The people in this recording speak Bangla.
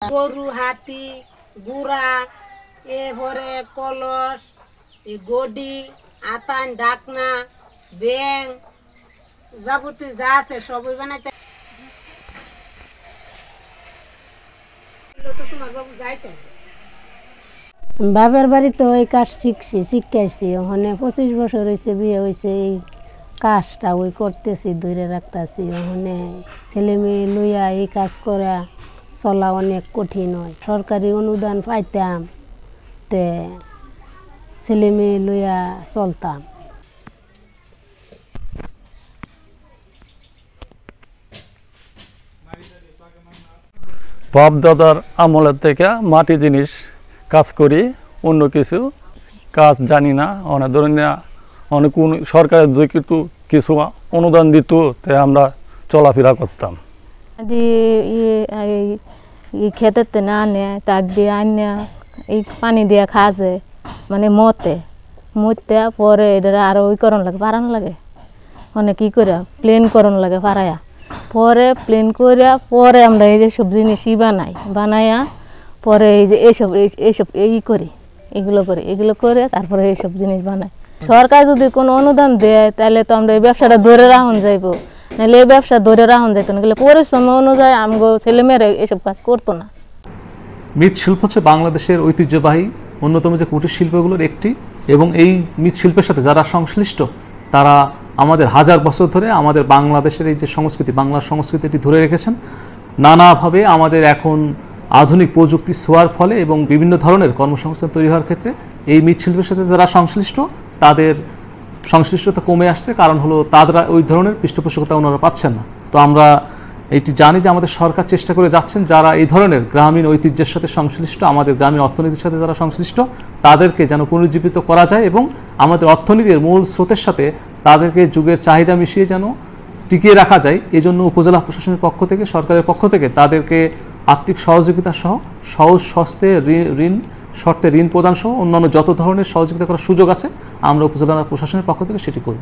গরু হাতি গুড়া এরপরে কলস গডি আতান ডাকনা ব্যাং যাবতীয় যা আছে সবই বানাইতে তোমার বাবু যাইতে বাবার বাড়িতে ওই কাজ শিখাইছি ওখানে 25 বছর হয়েছে বিয়ে হয়েছে এই কাজটা ওই করতেছি ধরে রাখতেছি ওখানে ছেলে মেয়ে লইয়া এই কাজ করা চলা অনেক কঠিন হয় সরকারি অনুদান পাইতাম তে ছেলে মেয়ে লইয়া চলতাম। বাপ দাদার আমলের থেকে মাটি জিনিস কাজ করি, অন্য কিছু কাজ জানি না। অনেক ধরনের অনেক সরকারের কিছু অনুদান দিত, তাই আমরা চলাফেরা করতাম। খেতে না আনে তাক দিয়ে আনিয়া এই পানি দিয়ে খাজে মানে মতে পরে এটা আরো ওই করণ লাগে বাড়ানো লাগে অনেক ই করে প্লেন করণ লাগে পাড়াইয়া পরে প্লেন করিয়া পরে আমরা এই যে সব জিনিসই বানাইয়া পরে এই যে এইসব করি এগুলো করে তারপরে এইসব জিনিস বানাই। সরকার যদি কোনো অনুদান দেয় তাহলে তো আমরা এই ব্যবসাটা ধরে রাখুন যাইবো, নাহলে এই ব্যবসা ধরে রাখুন যাইতো না, পরিশ্রম অনুযায়ী আমগো ছেলেমেয়েরা এসব কাজ করতো না। মৃৎশিল্প হচ্ছে বাংলাদেশের ঐতিহ্যবাহী অন্যতম যে কুটির শিল্পগুলোর একটি, এবং এই মৃৎশিল্পের সাথে যারা সংশ্লিষ্ট তারা আমাদের হাজার বছর ধরে আমাদের বাংলাদেশের এই যে সংস্কৃতি, বাংলার সংস্কৃতিটি ধরে রেখেছেন। নানাভাবে আমাদের এখন আধুনিক প্রযুক্তি ছোঁয়ার ফলে এবং বিভিন্ন ধরনের কর্মসংস্থান তৈরি হওয়ার ক্ষেত্রে এই মৃৎশিল্পের সাথে যারা সংশ্লিষ্ট তাদের সংশ্লিষ্টতা কমে আসছে, কারণ হলো তারা ওই ধরনের পৃষ্ঠপোষকতা ওনারা পাচ্ছেন না। তো আমরা এটি জানি যে আমাদের সরকার চেষ্টা করে যাচ্ছেন যারা এই ধরনের গ্রামীণ ঐতিহ্যের সাথে সংশ্লিষ্ট, আমাদের গ্রামীণ অর্থনীতির সাথে যারা সংশ্লিষ্ট তাদেরকে যেন পুনরুজ্জীবিত করা যায় এবং আমাদের অর্থনীতির মূল স্রোতের সাথে তাদেরকে যুগের চাহিদা মিশিয়ে যেন টিকিয়ে রাখা যায়। এই জন্য উপজেলা প্রশাসনের পক্ষ থেকে, সরকারের পক্ষ থেকে তাদেরকে আর্থিক সহযোগিতা সহ সহজ শর্তে ঋণ প্রদান সহ অন্যান্য যত ধরনের সহযোগিতা করার সুযোগ আছে আমরা উপজেলা প্রশাসনের পক্ষ থেকে সেটি করব।